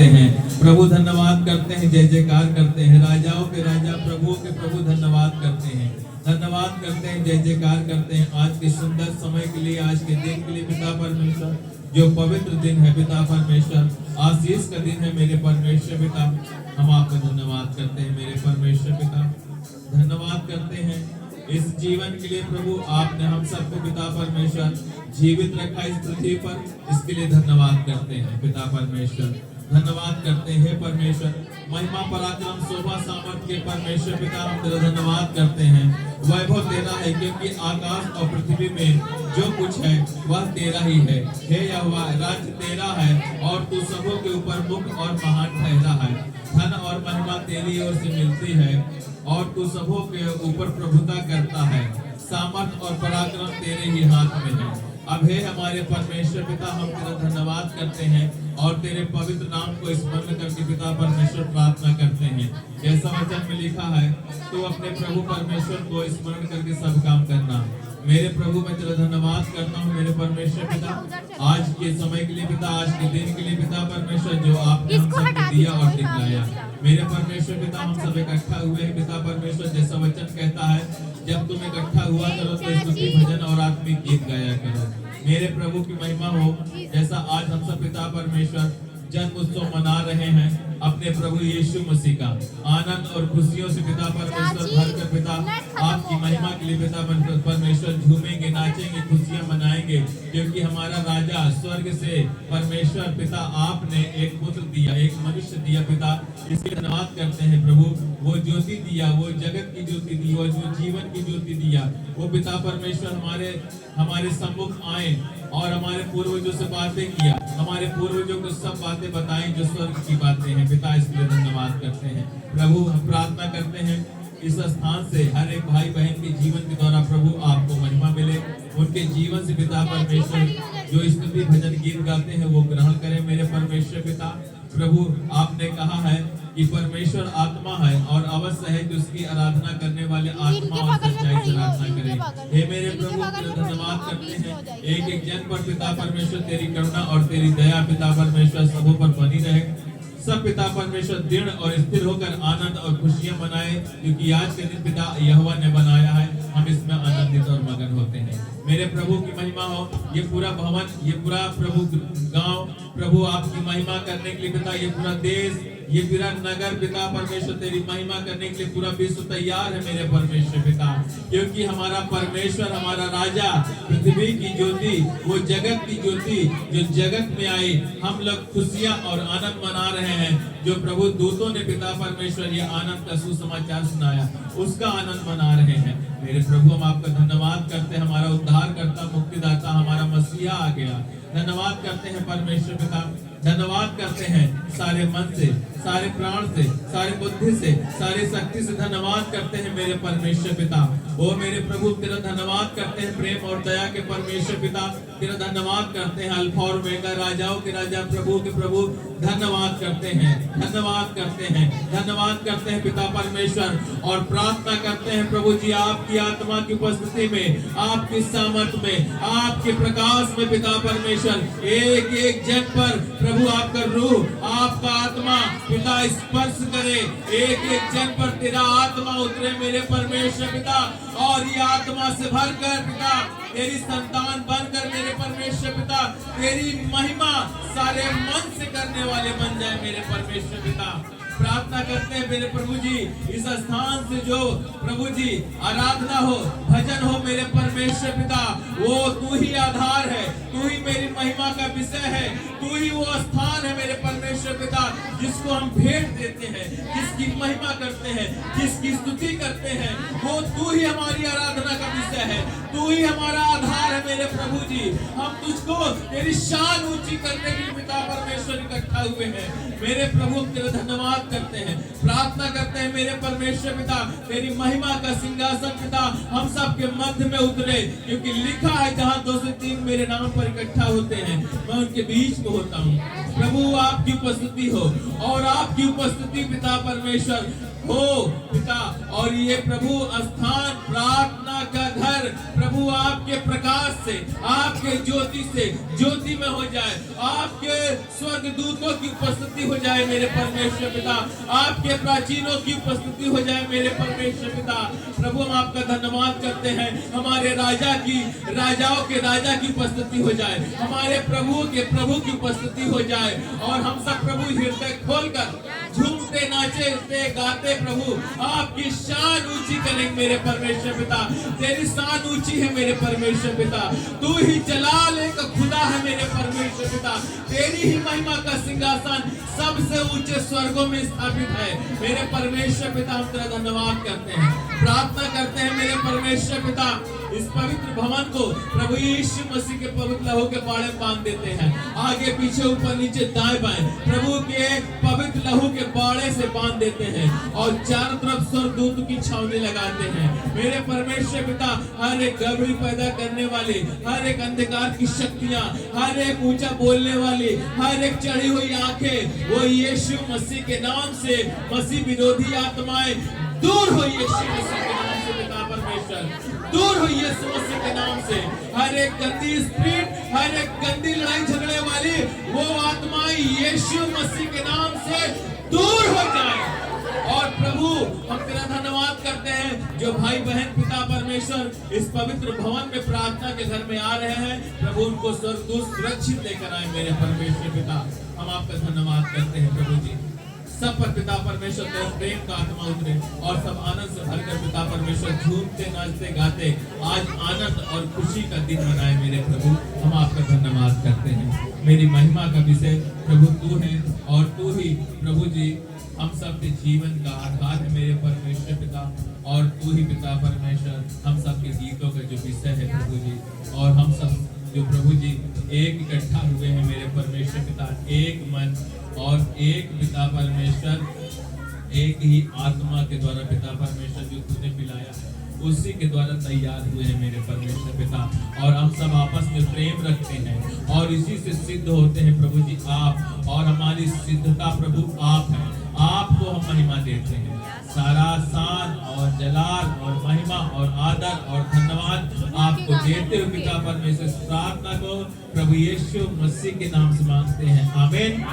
करते हैं प्रभु, धन्यवाद करते हैं, जय जयकार करते हैं, राजाओं के राजा प्रभुओं के प्रभु धन्यवाद करते हैं, धन्यवाद करते हैं, जय जयकार करते हैं आज के सुंदर समय के लिए, आज के दिन के लिए पिता परमेश्वर, जो पवित्र दिन है पिता परमेश्वर, आशीष का दिन है मेरे परमेश्वर पिता। हम आपका धन्यवाद करते हैं मेरे परमेश्वर पिता, धन्यवाद करते हैं इस जीवन के लिए प्रभु, आपने हम सबको पिता परमेश्वर जीवित रखा इस पृथ्वी पर, इसके लिए धन्यवाद करते हैं पिता परमेश्वर, धन्यवाद करते हैं परमेश्वर, महिमा पराक्रम शोभा सामर्थ के परमेश्वर पिता, हम तेरा धन्यवाद करते हैं। वैभव तेरा है क्योंकि आकाश और पृथ्वी में जो कुछ है वह तेरा ही है। हे यहोवा, राज्य तेरा है और तू सबों के ऊपर मुख और महान ठहरा है। धन और महिमा तेरी ओर से मिलती है और तू सबों के ऊपर प्रभुता करता है। सामर्थ और पराक्रम तेरे ही हाथ में है। अब हे हमारे परमेश्वर पिता, हम तेरा धन्यवाद करते हैं और तेरे पवित्र नाम को स्मरण करके पिता परमेश्वर प्रार्थना करते हैं। जैसा वचन में लिखा है, तो अपने प्रभु परमेश्वर को स्मरण करके सब काम करना। मेरे प्रभु, मैं तेरा धन्यवाद करता हूँ मेरे परमेश्वर पिता, आज के समय के लिए पिता, आज के दिन के लिए पिता परमेश्वर, जो आपने हम सबको दिया और दिखलाया। मेरे परमेश्वर पिता, हम सब इकट्ठा हुए हैं पिता परमेश्वर, जैसा वचन कहता है, जब तुम इकट्ठा हुआ करो तो स्तुति भजन और आत्मिक गीत गाया करो। मेरे प्रभु की महिमा हो। जैसा आज हम सब पिता परमेश्वर जन्म उत्सव मना रहे हैं अपने प्रभु यीशु मसीह का, आनंद और खुशियों से पिता परमेश्वर भर कर पिता आपकी महिमा के लिए पिता परमेश्वर झूमेंगे, नाचेंगे, खुशियां मनाएंगे, क्योंकि हमारा राजा स्वर्ग से परमेश्वर पिता आपने एक पुत्र दिया, एक मनुष्य दिया पिता, इसके धन्यवाद करते हैं प्रभु। वो ज्योति दिया, वो जगत की ज्योति दी, वो जो जीवन की ज्योति दिया, वो पिता परमेश्वर हमारे सम्मुख आए और हमारे पूर्वजों से बातें किया, हमारे पूर्वजों को सब बातें बताई जो स्वर्ग की बातें हैं पिता, इसलिए धन्यवाद करते हैं प्रभु। हम प्रार्थना करते हैं इस स्थान से हर एक भाई बहन के जीवन के द्वारा प्रभु आपको महिमा मिले, उनके जीवन से पिता परमेश्वर जो स्तुति भजन गीत गाते हैं वो ग्रहण करें मेरे परमेश्वर पिता। प्रभु, आपने कहा है कि परमेश्वर आत्मा है और अवश्य है कि उसकी आराधना करने वाले आत्मा और सच्चाई से आराधना करें। हे मेरे प्रभु, तेरा धन्यवाद करते हैं एक एक जन पर पिता परमेश्वर तेरी करुणा और तेरी दया पिता परमेश्वर सबों पर बनी रहे। सब पिता परमेश्वर दृढ़ और स्थिर होकर आनंद और खुशियां मनाए, क्योंकि आज के दिन पिता यहोवा ने बनाया है, हम इसमें आनंदित और मगन होते हैं। मेरे प्रभु की महिमा हो। ये पूरा भवन, ये पूरा प्रभु गांव प्रभु आपकी महिमा करने के लिए पिता, ये पूरा देश, ये पूरा नगर पिता परमेश्वर तेरी महिमा करने के लिए पूरा विश्व तैयार है मेरे परमेश्वर पिता, क्योंकि हमारा परमेश्वर, हमारा राजा, पृथ्वी की ज्योति, वो जगत की ज्योति जो जगत में आई, हम लोग खुशियां और आनंद मना रहे हैं। जो प्रभु दूतों ने पिता परमेश्वर ये आनंद का सुसमाचार सुनाया, उसका आनंद मना रहे हैं मेरे प्रभु। हम आपका धन्यवाद करते हैं, हमारा उद्धार करता, मुक्तिदाता, हमारा मसीहा आ गया। धन्यवाद करते हैं परमेश्वर पिता, धन्यवाद करते हैं सारे मन से, सारे प्राण से, सारे बुद्धि से, सारी शक्ति से धन्यवाद करते हैं मेरे परमेश्वर पिता। ओ मेरे प्रभु, तेरा धन्यवाद करते हैं प्रेम और दया के परमेश्वर पिता, तेरा धन्यवाद करते हैं अल्फा और ओमेगा, राजाओं के राजा, प्रभु के प्रभु, धन्यवाद करते हैं, धन्यवाद करते हैं, धन्यवाद करते हैं पिता परमेश्वर। और प्रार्थना करते हैं प्रभु जी आपकी आत्मा की उपस्थिति में, आपकी सामर्थ में, आपके प्रकाश में पिता परमेश्वर, एक एक जन पर प्रभु आपका रूह, आपका आत्मा पिता स्पर्श करे, एक एक जन पर तेरा आत्मा उतरे मेरे परमेश्वर पिता, और ये आत्मा से भरकर पिता तेरी संतान बनकर मेरे परमेश्वर पिता तेरी महिमा सारे मन से करने वाले बन जाए मेरे परमेश्वर पिता। प्रार्थना करते हैं मेरे प्रभु जी, इस स्थान से जो प्रभु जी आराधना हो, भजन हो मेरे परमेश्वर पिता, वो तू ही आधार है, तू ही मेरी महिमा का विषय है, तू ही वो स्थान है मेरे परमेश्वर पिता जिसको हम भेंट देते हैं, जिसकी महिमा करते हैं, जिसकी स्तुति करते हैं, वो तू ही हमारी आराधना का विषय है, तू ही हमारा आधार है मेरे प्रभु जी। हम तुझको तेरी शान ऊंची करने के लिए पिता परमेश्वर इकट्ठा हुए हैं मेरे प्रभु, तेरा धन्यवाद करते हैं, प्रार्थना करते हैं मेरे परमेश्वर पिता, तेरी महिमा का सिंहासन पिता हम सब के मध्य में उतरे, क्योंकि लिखा है जहाँ 2 से 3 मेरे नाम पर इकट्ठा होते हैं मैं उनके बीच में होता हूँ। प्रभु आपकी उपस्थिति हो, और आपकी उपस्थिति पिता परमेश्वर हो पिता, और ये प्रभु स्थान प्रार्थना का घर प्रभु आपके प्रकाश से, आपके ज्योति से ज्योति में हो जाए, आपके स्वर्ग दूतों की उपस्थिति हो जाए मेरे परमेश्वर पिता, आपके प्राचीनों की उपस्थिति हो जाए मेरे परमेश्वर पिता। प्रभु हम आपका धन्यवाद करते हैं, हमारे राजा की, राजाओं के राजा की उपस्थिति हो जाए, हमारे प्रभु के प्रभु की उपस्थिति हो जाए, और हम सब प्रभु हृदय खोलकर झूमते नाचते गाते प्रभु आपकी शान ऊंची करेंगे मेरे परमेश्वर पिता। तेरी शान ऊंची है मेरे परमेश्वर पिता, तू ही जलाल एक खुदा है मेरे परमेश्वर पिता, तेरी ही महिमा का सिंहासन सबसे ऊंचे स्वर्गों में स्थापित है मेरे परमेश्वर पिता। हम तेरा धन्यवाद करते हैं, प्रार्थना करते हैं मेरे परमेश्वर पिता, इस पवित्र भवन को प्रभु यीशु मसीह के पवित्र लहू के बाड़े बांध देते हैं, आगे पीछे ऊपर नीचे दाएं बाएं प्रभु के पवित्र लहू के बाड़े से बांध देते हैं, और चारों तरफ स्वर्गदूत की छावनी लगाते हैं मेरे परमेश्वर पिता। हर एक गड़बड़ी पैदा करने वाली, हर एक अंधकार की शक्तियां, हर एक ऊंचा बोलने वाली, हर एक चढ़ी हुई आंखें, वो यीशु मसीह के नाम से मसीह विरोधी आत्माएं दूर हो, यीशु मसीह के नाम से पिता परमेश्वर दूर हो, यीशु मसीह के नाम से। हर एक गंदी स्पिरिट, हर एक गंदी लड़ाई झगड़े वाली वो आत्माएं यीशु मसीह के नाम से दूर हो जाए। और प्रभु हम तेरा धन्यवाद करते हैं, जो भाई बहन पिता परमेश्वर इस पवित्र भवन में प्रार्थना के घर में आ रहे हैं, प्रभु उनको स्वर्गदूत सुरक्षित लेकर आए मेरे परमेश्वर पिता। हम आपका धन्यवाद करते हैं प्रभु जी, सब पर पिता परमेश्वर तेरे प्रेम का आत्मा उतरे, और सब आनंद से भरकर पिता परमेश्वर झूमते नाचते गाते आज आनंद और खुशी का दिन मनाए मेरे प्रभु। हम आपका धन्यवाद करते हैं, मेरी महिमा का विषय प्रभु तू है, और तू ही प्रभु जी हम सब के जीवन का आधार है मेरे परमेश्वर पिता, और तू ही पिता परमेश्वर हम सब के गीतों का जो विषय है प्रभु जी। और हम सब जो प्रभु जी एक इकट्ठा हुए हैं मेरे परमेश्वर पिता, एक मन और एक पिता परमेश्वर, एक ही आत्मा के द्वारा पिता परमेश्वर जो तूने पिलाया है उसी के द्वारा तैयार हुए हैं मेरे परमेश्वर पिता। और हम सब आपस में प्रेम रखते हैं, और इसी से सिद्ध होते हैं प्रभु जी आप, और हमारी सिद्धता प्रभु आप है, आपको हम महिमा देते हैं। सारा शान और जलाल और महिमा और आदर और धन्यवाद आपको देते हुए पिता परमेश्वर प्रार्थना को प्रभु यीशु मसीह के नाम से मांगते हैं, आमीन।